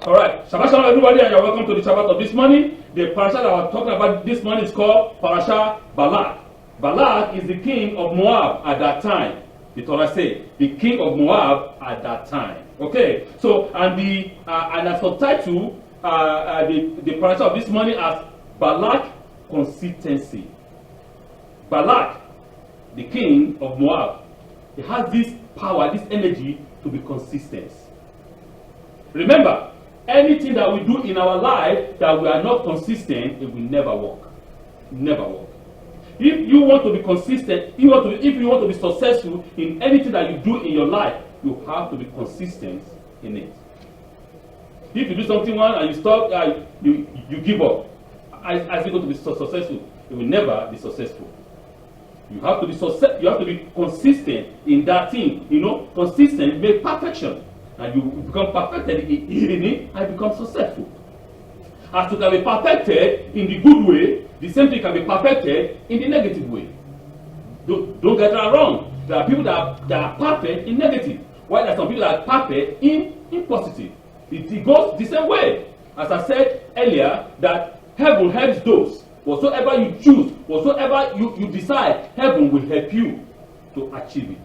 Alright, Shabbat Shalom everybody, and you're welcome to the Shabbat of this morning. The Parashat that I'm talking about this morning is called Parashat Balak. Balak is the king of Moav at that time. The Torah says, the king of Moav at that time. Okay, so, and the subtitle, the Parashat of this morning as Balak consistency. Balak, the king of Moav, he has this power, this energy to be consistent. Remember, anything that we do in our life that we are not consistent, it will never work. Never work. If you want to be consistent, if you want to be successful in anything that you do in your life, you have to be consistent in it. If you do something one and you stop, you give up. As you going to be successful, you will never be successful. You have to be you have to be consistent in that thing. You know, consistent makes perfection. And you become perfected in it and become successful. As you can be perfected in the good way, the same thing can be perfected in the negative way. Don't get that wrong. There are people that are perfect in negative, while there are some people that are perfect in positive. It goes the same way. As I said earlier, that heaven helps those. Whatsoever you choose, whatsoever you decide, heaven will help you to achieve it.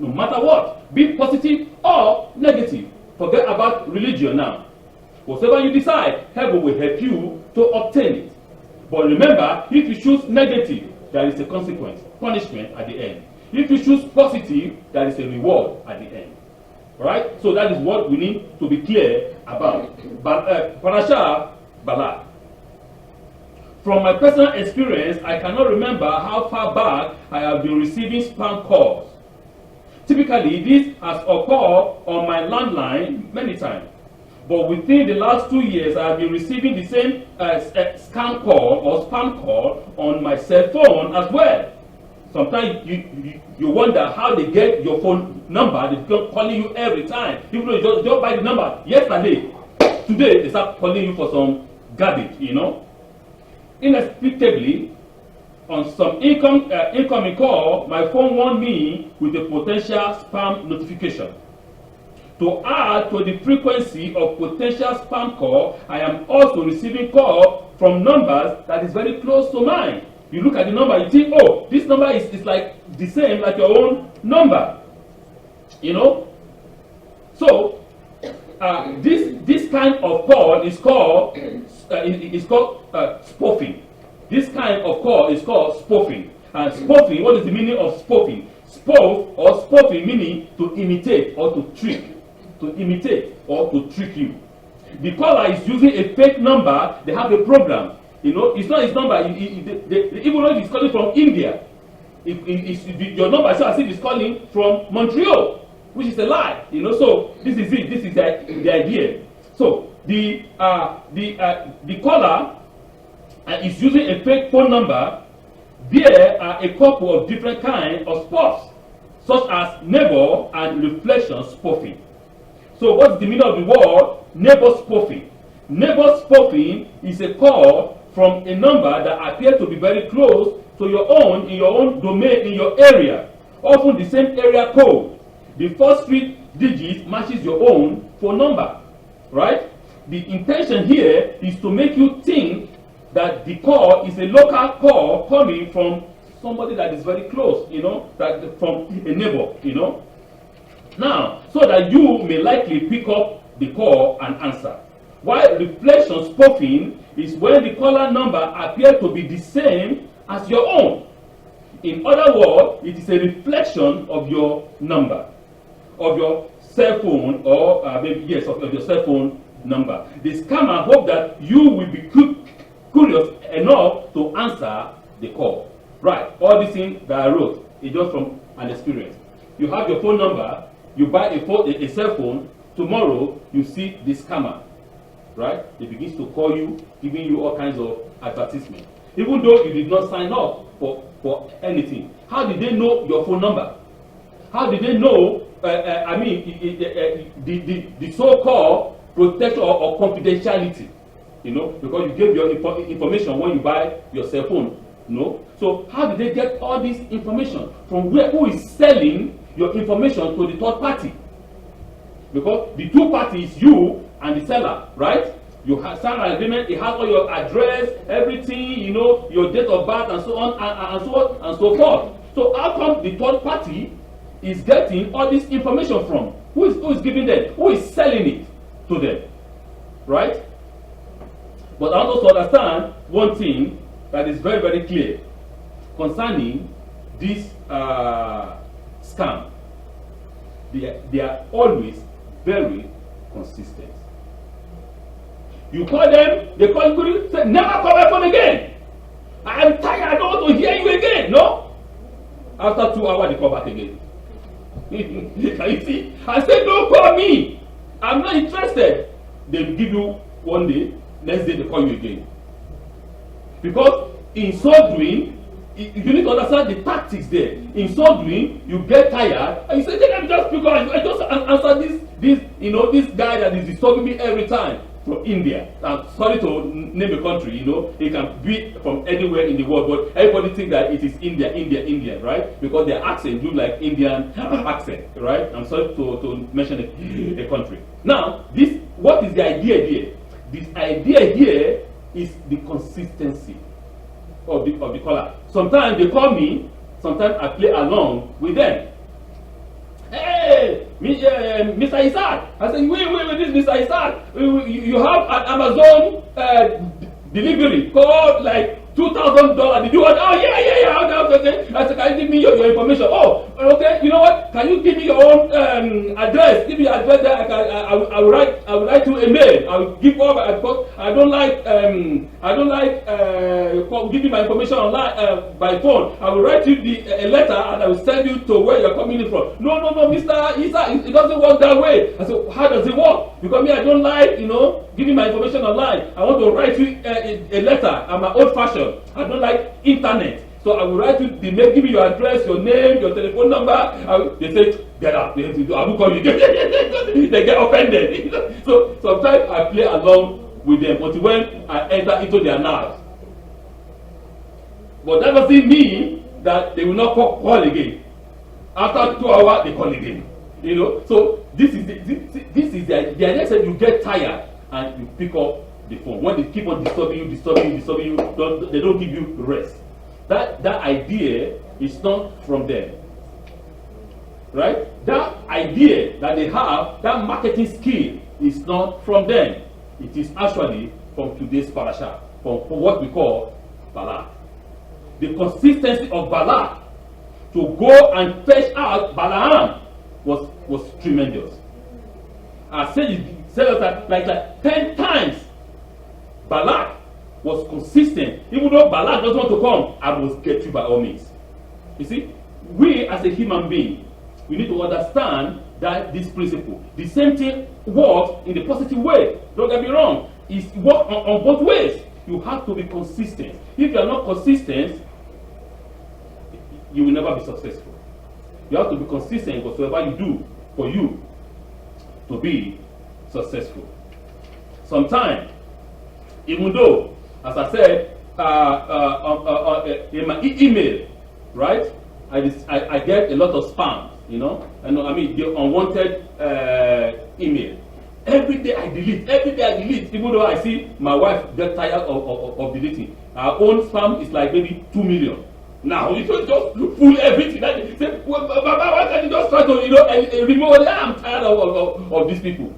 No matter what, be positive or negative. Forget about religion now. Whatever you decide, heaven will help you to obtain it. But remember, if you choose negative, there is a consequence, punishment at the end. If you choose positive, there is a reward at the end. Alright? So that is what we need to be clear about. Parashat Balak. From my personal experience, I cannot remember how far back I have been receiving spam calls. Typically, this has occurred on my landline many times. But within the last 2 years, I have been receiving the same scam call or spam call on my cell phone as well. Sometimes you wonder how they get your phone number. They keep calling you every time. Even though you just buy the number yesterday, today they start calling you for some garbage, you know. Inexplicably, on some incoming call, my phone warned me with a potential spam notification. To add to the frequency of potential spam call, I am also receiving call from numbers that is very close to mine. You look at the number, you think, oh, this number is like the same like your own number. You know? So, this kind of call is called spoofing. This kind of call is called spoofing. And spoofing, what is the meaning of spoofing? Spoof or spoofing meaning to imitate or to trick. To imitate or to trick you. The caller is using a fake number. They have a program. You know, it's not his number. Even though he's calling from India, your number is as if he's calling from Montreal, which is a lie. You know, so this is it. This is the idea. So the caller is using a fake phone number. There are a couple of different kinds of spoofs, such as neighbor and reflection spoofing. So what's the meaning of the word neighbor spoofing? Neighbor spoofing is a call from a number that appears to be very close to your own, in your own domain, in your area, often the same area code. The first 3 digits matches your own phone number, right? The intention here is to make you think that the call is a local call coming from somebody that is very close, you know, that from a neighbor, you know. Now, so that you may likely pick up the call and answer. While reflection spoofing is when the caller number appears to be the same as your own. In other words, it is a reflection of your number, of your cell phone, or maybe yes, of your cell phone number. The scammer hope that you will be curious enough to answer the call. Right, all these things that I wrote is just from an experience. You have your phone number, you buy a cell phone, tomorrow you see the scammer, right? He begins to call you, giving you all kinds of advertisements. Even though you did not sign up for anything. How did they know your phone number? How did they know, the so-called protection or confidentiality? You know, because you gave your information when you buy your cell phone. No? So how did they get all this information? From where? Who is selling your information to the third party? Because the two parties, you and the seller, right? You have signed an agreement, it has all your address, everything, you know, your date of birth, and so on, and so on, and so forth. So how come the third party is getting all this information from? Who is giving them? Who is selling it to them? Right? But I want us to understand one thing that is very, very clear concerning this scam. They are always very consistent. You call them, they call you, say, never call my phone again. I am tired, I don't want to hear you again. No? After 2 hours, they call back again. Can you see? I said, don't call me. I'm not interested. They will give you one day, next day they call you again. Because in so doing, you need to understand the tactics there. In so doing, you get tired and you say, let me just pick up, I just answer this guy that is disturbing me every time from India. I'm sorry to name a country, it can be from anywhere in the world, but everybody think that it is India, right? Because their accent look like Indian accent, right? I'm sorry to mention a country. Now, what is the idea here? This idea here is the consistency of the caller. Sometimes they call me, sometimes I play along with them. Hey, Mr. Isaac. I said, wait, this Mr. Isaac. You have an Amazon delivery called like $2,000. Did you want? Oh, yeah. Okay. I said, can you give me your information? Oh, okay. You know what? Can you give me your own address? Give me your address there. I will write you a mail. I will give all my, because I don't like giving my information online by phone. I will write you a letter and I will send you to where you're coming in from. No, Mr. Isa, it doesn't work that way. I said, how does it work? Because me, I don't like, giving my information online. I want to write you a letter. I'm an old fashioned. I don't like internet. So I will write you the mail, give me your address, your name, your telephone number. They say, get up. I will call you. They get offended. So sometimes I play along with them, but when I enter into their nerves. But that doesn't mean that they will not call again. After 2 hours, they call again. So this is the idea is that you get tired and you pick up the phone. When they keep on disturbing you, they don't give you rest. That idea is not from them. Right? That idea that they have, that marketing skill is not from them. It is actually from today's Parashat, from what we call Balak. The consistency of Balak to go and fetch out Bilaam was tremendous. I said that like 10 times Balak was consistent. Even though Balak doesn't want to come, I must get you by all means. You see, we as a human being, we need to understand that this principle. The same thing works in the positive way. Don't get me wrong. It works on both ways. You have to be consistent. If you are not consistent, you will never be successful. You have to be consistent whatsoever you do for you to be successful. Sometimes, even though, as I said, in my email, right, I get a lot of spam, the unwanted email. Every day I delete, even though I see my wife get tired of deleting. Our own spam is like maybe 2 million. Now, you don't just fool everything. Say, why can't you just try to, remove it? I'm tired of these people.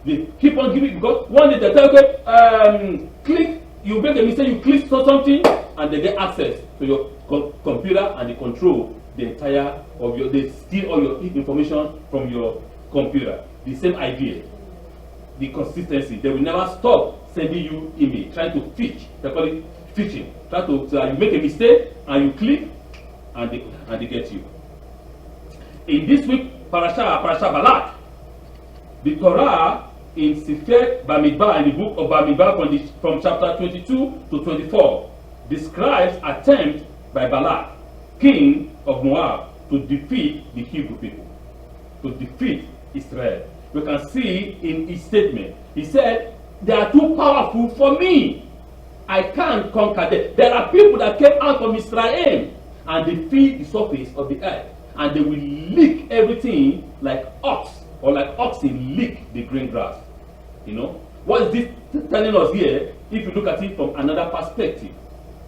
They keep on giving, because one day they tell you, click, you make a mistake, you click on something, and they get access to your computer and they control the entire of they steal all your information from your computer. The same idea. The consistency. They will never stop sending you email, trying to fish. They call it fishing. So you make a mistake and you click and they get you. In this week, Parashat Balak, the Torah in Sefer Bamidbar, in the book of Bamidbar from chapter 22 to 24, describes attempt by Balak, king of Moav, to defeat the Hebrew people, to defeat Israel. We can see in his statement, he said, they are too powerful for me. I can't conquer them. There are people that came out from Israel and they feed the surface of the earth and they will lick everything like ox, or like oxen lick the green grass. You know, what is this telling us here? If you look at it from another perspective,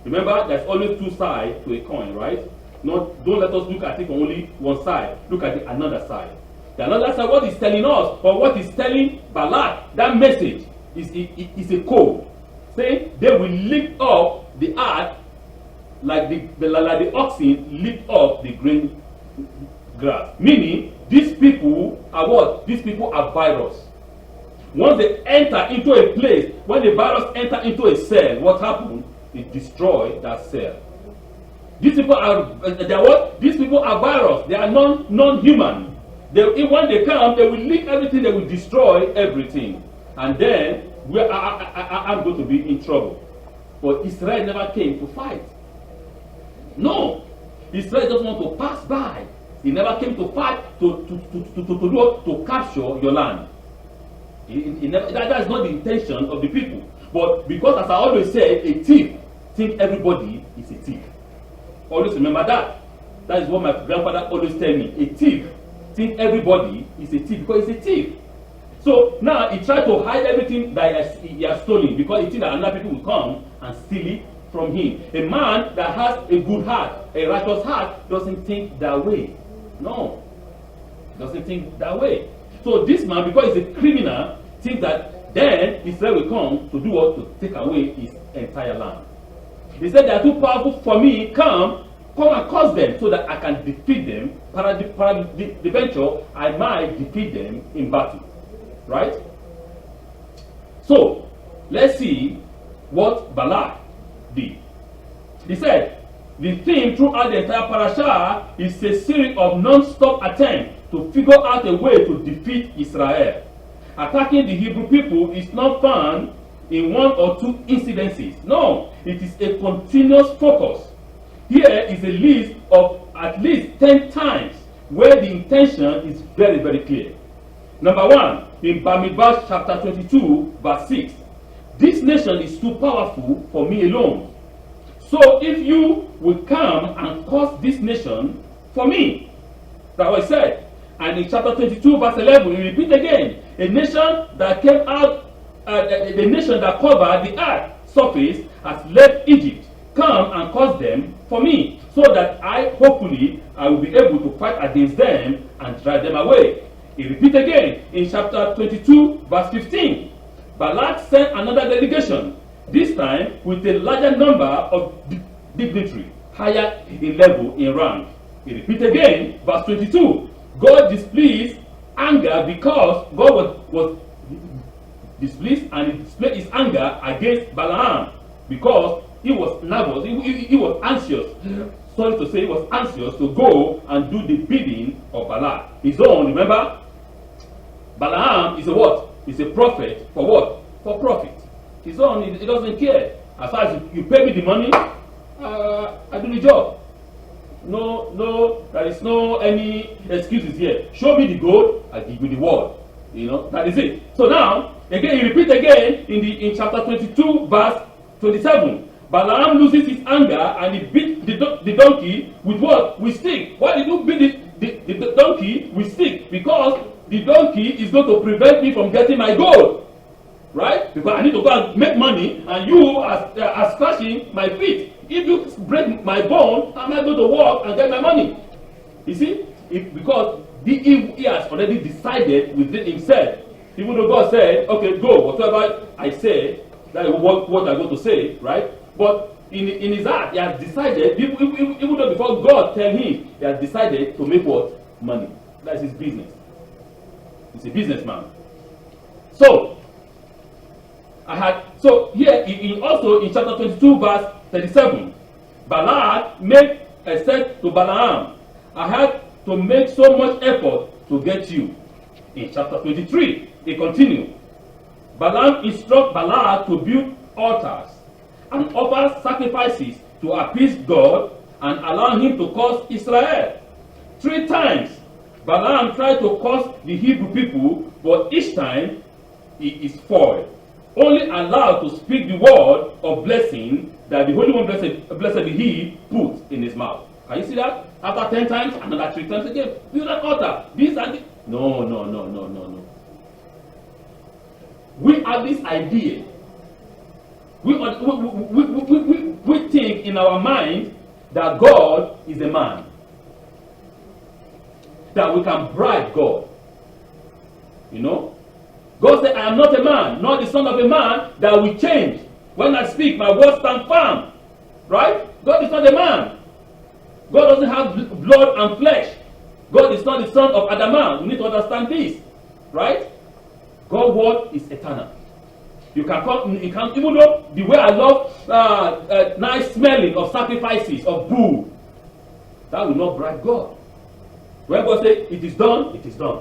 remember there's always two sides to a coin, right? Don't let us look at it from only one side. Look at the another side. The another side, what is telling us, or what is telling Balak, that message is a code, saying they will lift up the earth like the oxen lift up the green grass. Meaning, these people are what? These people are virus. Once they enter into a place, when the virus enter into a cell, what happens? It destroys that cell. These people are they are what? These people are virus. They are non-human. When they come, they will lick everything. They will destroy everything, and then I'm going to be in trouble. But Israel never came to fight. No, Israel just want to pass by. He never came to fight to capture your land. That is not the intention of the people. But because, as I always say, a thief think everybody is a thief. Always remember that. That is what my grandfather always tell me. A thief think everybody is a thief because he's a thief. So now he tried to hide everything that he has stolen because he thinks that another people will come and steal it from him. A man that has a good heart, a righteous heart, doesn't think that way. No, doesn't think that way. So this man, because he's a criminal, thinks that then Israel will come to do what? To take away his entire land. He said, they are too powerful for me. Come and cause them so that I can defeat them. The venture, I might defeat them in battle. Right? So, let's see what Balak did. He said, the theme throughout the entire Parasha is a series of non-stop attempts to figure out a way to defeat Israel. Attacking the Hebrew people is not found in one or two incidences. No, it is a continuous focus. Here is a list of at least 10 times where the intention is very, very clear. Number 1, in Bamidbar chapter 22, verse 6. This nation is too powerful for me alone. So if you will come and cause this nation for me. That's what I said. And in chapter 22, verse 11, we repeat again. A nation that came out, the nation that covered the earth surface has left Egypt. Come and cause them for me, so that I will be able to fight against them and drive them away. He repeats again in chapter 22, verse 15. Balak sent another delegation, this time with a larger number of dignitaries, higher in level, in rank. He repeats again, verse 22. God displeased anger because God was displeased, and he displayed his anger against Bilaam because he was nervous, he was anxious. Sorry to say, he was anxious to go and do the bidding of Balak. His own, remember? Bilaam is a what? He's a prophet for what? For profit. His own, he doesn't care. As far as you pay me the money, I do the job. No, there is no any excuses here. Show me the gold, I give you the word. You know, that is it. So now, again, he repeats again in chapter 22, verse 27. Balaam loses his anger and he beat the donkey with what? With stick. Why did you beat the donkey with stick? Because the donkey is going to prevent me from getting my gold. Right? Because I need to go and make money, and you are scratching my feet. If you break my bone, how am I going to walk and get my money? You see? Because he has already decided within himself. Even though God said, okay, go, whatever I say, that is what I'm going to say, right? But in his heart, he has decided, even though before God tell him, he has decided to make what? Money. That's his business. He's a businessman. So here, also in chapter 22, verse 37, Balak made a said to Balaam, I had to make so much effort to get you. In chapter 23, they continue. Balaam instructs Balak to build altars and offer sacrifices to appease God and allow him to curse Israel. 3 times, Balaam tried to curse the Hebrew people, but each time he is foiled. Only allowed to speak the word of blessing that the Holy One, blessed He, put in his mouth. Can you see that? After 10 times, another 3 times again. Build an altar. This and this. No. we have this idea. We think in our mind that God is a man. That we can bribe God. You know? God said, I am not a man, nor the son of a man that will change. When I speak, my words stand firm. Right? God is not a man. God doesn't have blood and flesh. God is not the son of Adam. We need to understand this. Right? God's word is eternal. You can even though the way I love nice smelling of sacrifices, of bull, that will not bribe God. When God says it is done, it is done.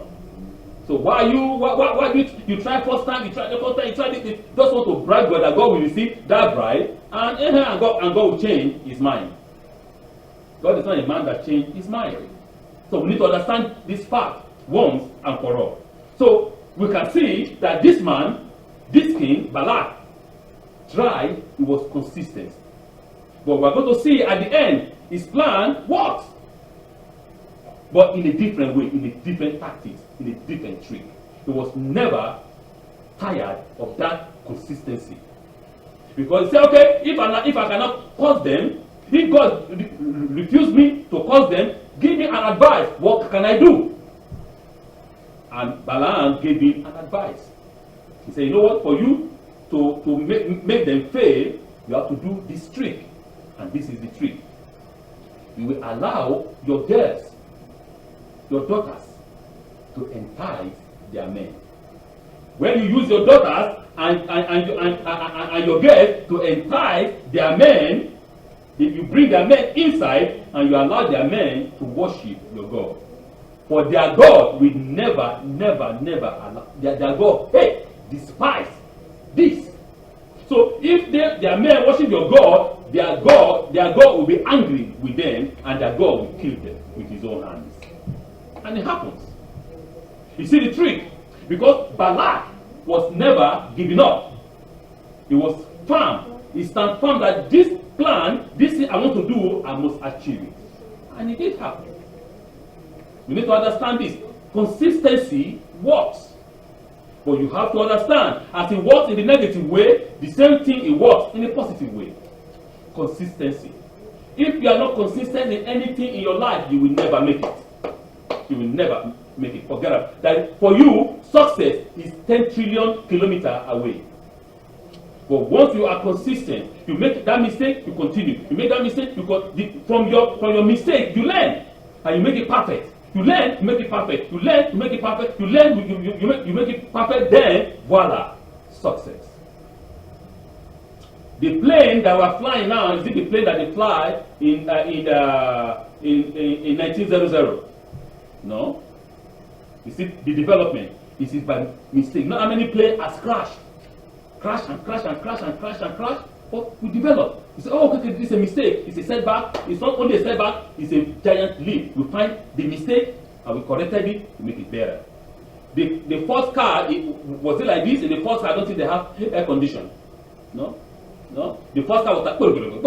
So why you try first time, you try the first time, you try this, you just want to bribe God that God will receive that bribe and God will change his mind. God is not a man that changed his mind. So we need to understand this fact once and for all. So we can see that this man, this king, Balak, tried, he was consistent. But we're going to see at the end, his plan worked. But in a different way, in a different tactics, in a different trick. He was never tired of that consistency. Because he said, okay, if I cannot cause them, if God refused me to cause them, give me an advice. What can I do? And Balaam gave him an advice. He said, you know what, for you to make them fail, you have to do this trick. And this is the trick. You will allow your girls, your daughters, to entice their men. When you use your daughters and your girls to entice their men, if you bring their men inside and you allow their men to worship your God. For their God will never allow. Their God, hey, despise this. So if their men worship your God, their God will be angry with them, and their God will kill them with his own hands. And it happens. You see the trick? Because Balak was never giving up. He was firm. He stand firm that this plan, this thing I want to do, I must achieve it. And it did happen. You need to understand this. Consistency works. But you have to understand, as it works in the negative way, the same thing it works in a positive way. Consistency. If you are not consistent in anything in your life, you will never make it. You will never make it. Forget it. That for you, success is 10 trillion kilometers away. But once you are consistent, you make that mistake, you continue. You make that mistake, from your mistake, you learn, and you make it perfect. You learn, you make it perfect. You learn, you make it perfect. You learn, you make it perfect. Then, voila, success. The plane that we're flying now is the plane that they fly in 1900. No, you see the development. This is by mistake. Not how many planes has crashed. Crash and crash and crash and crash and crash. But we develop. You say, oh, okay, this is a mistake. It's a setback. It's not only a setback, it's a giant leap. We find the mistake and we corrected it to make it better. The first car, was it like this? In the first car, I don't think they have air condition. No? No? The first car was like, you know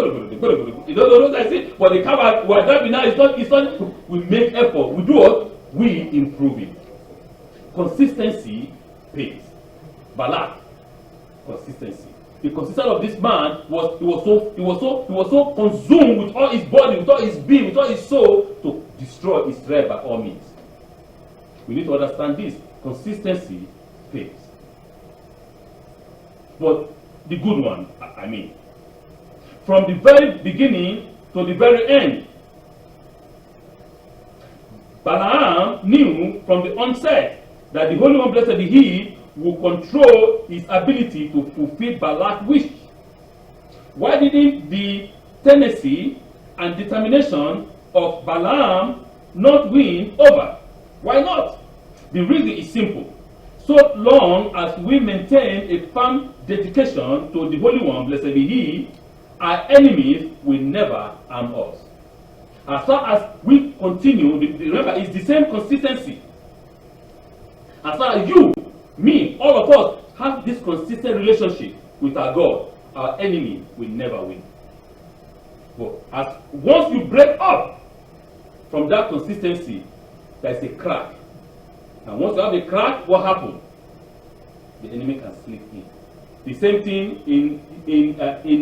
what I say? But the car we're driving now, it's not, we make effort. We do what? We improve it. Consistency pays. Balak. Consistency. The consistency of this man was so consumed with all his body, with all his being, with all his soul to destroy Israel by all means. We need to understand this. Consistency pays. But the good one, I mean, from the very beginning to the very end, Balaam knew from the onset that the Holy One, blessed be He, will control his ability to fulfill Balak's wish. Why didn't the tenacity and determination of Balaam not win over? Why not? The reason is simple. So long as we maintain a firm dedication to the Holy One, blessed be He, our enemies will never harm us. As long as we continue, remember, it's the same consistency. As long as you, me, all of us have this consistent relationship with our God, our enemy will never win. But once you break up from that consistency, there is a crack. And once you have a crack, what happens? the enemy can slip in. The same thing in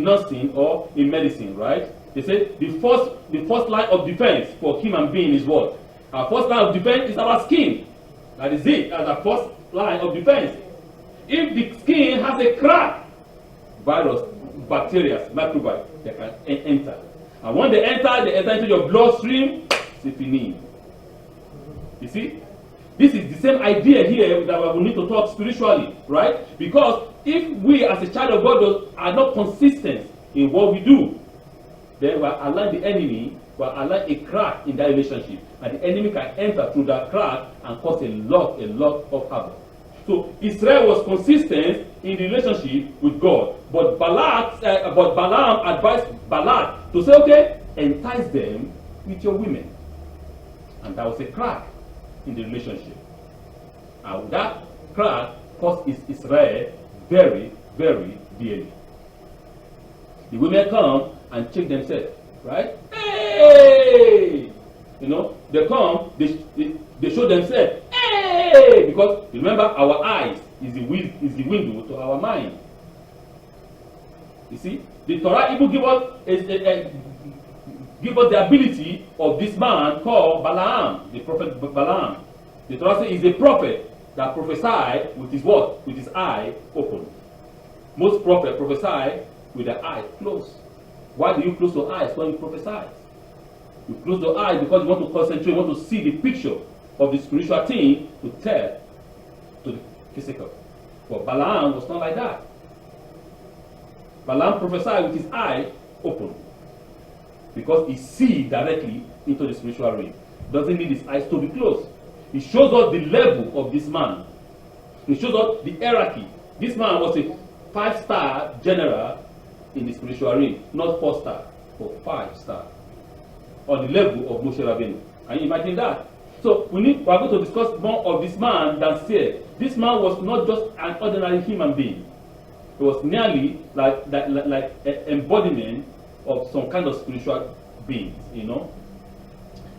nursing or in medicine, right? They say the first line of defense for human being is what? Our first line of defense is our skin. That is it, as our first line of defense. If the skin has a crack, virus, bacteria, microbial, they can enter. And when they enter into your bloodstream, slipping in. You see? This is the same idea here that we need to talk spiritually, right? Because if we as a child of God are not consistent in what we do, then we allow the enemy, we allow a crack in that relationship. And the enemy can enter through that crack and cause a lot of havoc. So Israel was consistent in the relationship with God. But Balaam advised Balak to say, okay, entice them with your women. And that was a crack in the relationship. And that crack cost Israel very, very dearly. The women come and check themselves, right? Hey! You know, they come, they show themselves, hey! Because remember, our eyes is the window to our mind. You see, the Torah even give us the ability of this man called Bilaam, the prophet Bilaam. The Torah says he's a prophet that prophesied with his what? With his eye open. Most prophets prophesy with their eyes closed. Why do you close your eyes when you prophesy? You close your eyes because you want to concentrate, you want to see the picture of the spiritual thing to tell to the physical. But Balaam was not like that. Balaam prophesied with his eye open because he sees directly into the spiritual realm. Doesn't need his eyes to be closed. He shows us the level of this man. He shows us the hierarchy. This man was a 5-star general in the spiritual realm, not 4-star, but 5-star. On the level of Moshe Rabbeinu. Can you imagine that? So we are going to discuss more of this man than say. This man was not just an ordinary human being. He was nearly like an embodiment of some kind of spiritual beings, you know.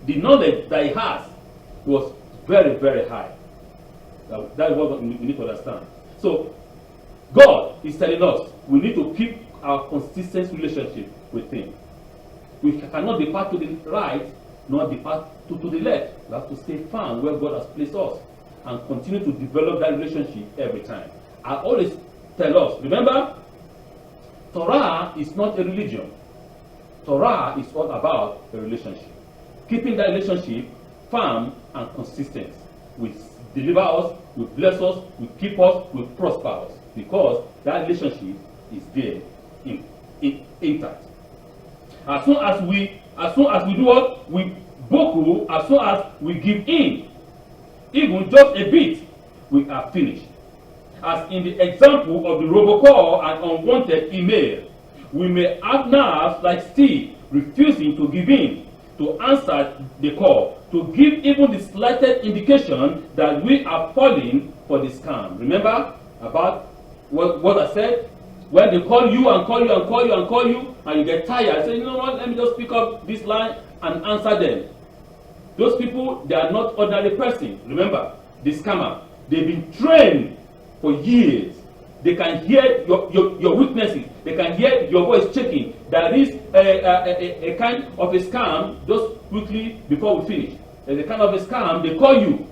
The knowledge that he has was very, very high. That is what we need to understand. So God is telling us we need to keep our consistent relationship with him. We cannot depart to the right, nor depart to the left. We have to stay firm where God has placed us and continue to develop that relationship every time. I always tell us, remember, Torah is not a religion. Torah is all about a relationship. Keeping that relationship firm and consistent will deliver us, will bless us, will keep us, will prosper us, because that relationship is there intact. As soon as we do what? We boku, as soon as we give in, even just a bit, we are finished. As in the example of the robocall and unwanted email, we may have nerves like steel, refusing to give in, to answer the call, to give even the slightest indication that we are falling for the scam. Remember about what I said? When they call you and call you and call you and call you, and you get tired, say, you know what, let me just pick up this line and answer them. Those people, they are not ordinary person. Remember, the scammer, they've been trained for years. They can hear your weaknesses. They can hear your voice shaking. There is a kind of a scam, just quickly before we finish. There's a kind of a scam, they call you.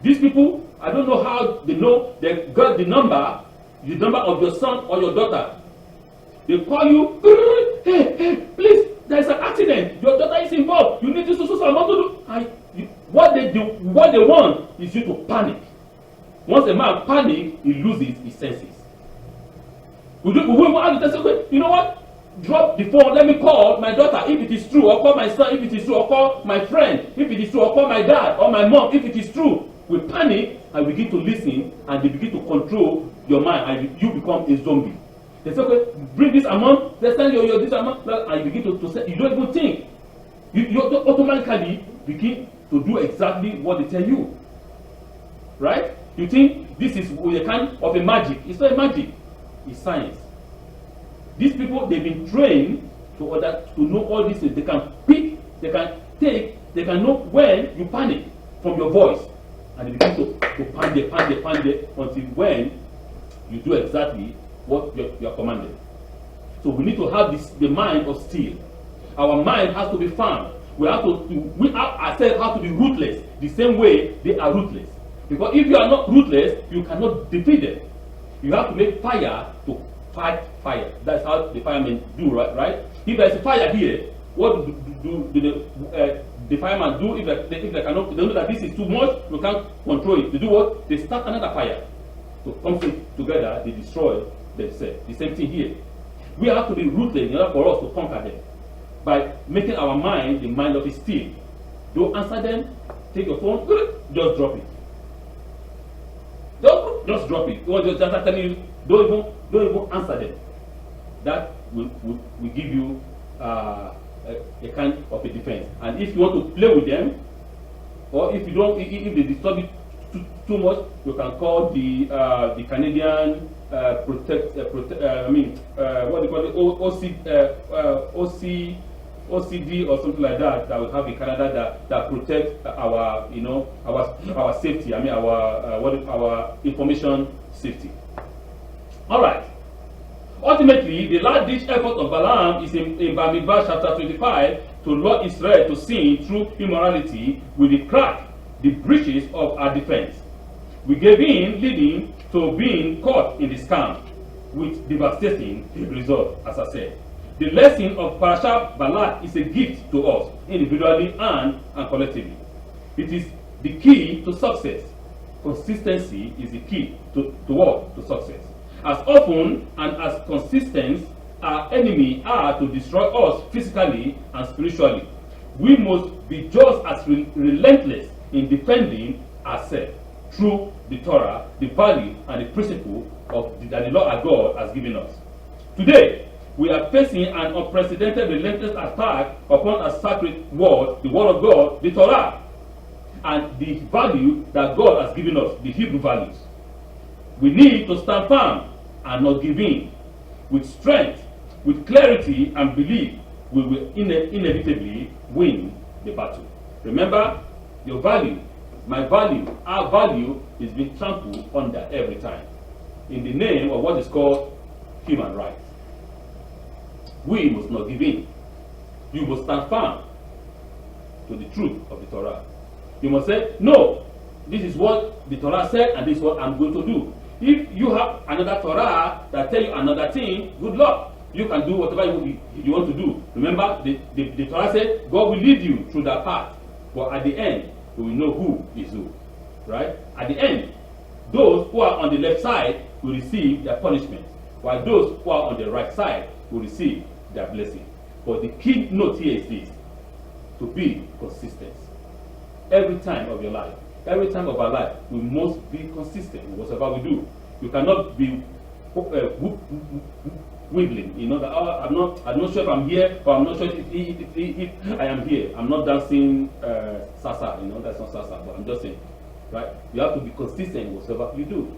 These people, I don't know how they know, they got the number of your son or your daughter. They call you, hey, please, there's an accident. Your daughter is involved. You need this so amount to do. What they want is you to panic. Once a man panics, he loses his senses. We want to say, you know what? Drop the phone, let me call my daughter if it is true, or call my son if it is true, or call my friend if it is true, or call my dad or my mom if it is true. We panic and begin to listen, and they begin to control your mind, and you become a zombie. They say, okay, bring this amount, let's send you this amount, and you begin to say, you don't even think. You automatically begin to do exactly what they tell you. Right? You think this is a kind of a magic. It's not a magic, it's science. These people, they've been trained to know all these things. They can pick, they can take, they can know when you panic from your voice. And they begin to panic until when you do exactly what you are commanded. So we need to have the mind of steel. Our mind has to be firm. We ourselves have to be ruthless, the same way they are ruthless. Because if you are not ruthless, you cannot defeat them. You have to make fire to fight fire. That's how the firemen do, right? If there is a fire here, what do the firemen do if they cannot? They know that this is too much. You can't control it. They do what? They start another fire. So come together, they destroy themselves. The same thing here. We have to be ruthless in order for us to conquer them by making our mind the mind of a steel. Don't answer them. Take your phone, just drop it. Just drop it. Just telling you, don't even answer them. That will give you a kind of a defense. And if you want to play with them, or if they disturb you too much, you can call the Canadian what do you call it, OCD or something like that. That we have in Canada that protect our safety. I mean our information safety. All right. Ultimately, the last ditch effort of Balaam is in Bamidbar chapter 25 to lure Israel to sin through immorality with the breaches of our defense. We gave in, leading to being caught in the scam with devastating result, as I said. The lesson of Parshas Balak is a gift to us, individually and collectively. It is the key to success. Consistency is the key to what? To success. As often and as consistent our enemy are to destroy us physically and spiritually, we must be just as relentless in defending ourselves through the Torah, the value and the principle that the Lord our God has given us. Today, we are facing an unprecedented relentless attack upon a sacred word, the word of God, the Torah, and the value that God has given us, the Hebrew values. We need to stand firm and not give in. With strength, with clarity and belief, we will inevitably win the battle. Remember, your value, my value, our value is being trampled under every time in the name of what is called human rights. We must not give in. You must stand firm to the truth of the Torah. You must say, no, this is what the Torah said and this is what I'm going to do. If you have another Torah that tell you another thing, good luck. You can do whatever you want to do. Remember, the Torah said, God will lead you through that path. But at the end, we will know who is who. Right? At the end, those who are on the left side will receive their punishment, while those who are on the right side will receive their blessing. But the key note here is this: to be consistent. Every time of your life, every time of our life, we must be consistent in whatever we do. You cannot be wiggling. You know that I'm not sure if I'm here, or I'm not sure if I am here. I'm not dancing salsa. You know that's not salsa, but I'm just saying, right? You have to be consistent in whatever you do.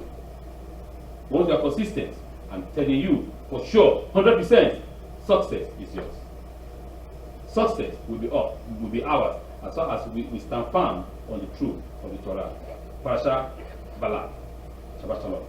Once you are consistent, I'm telling you for sure, 100%, success is yours. Success will be ours as long as we stand firm on the truth of the Torah. Parshas Balak. Shabbat Shalom.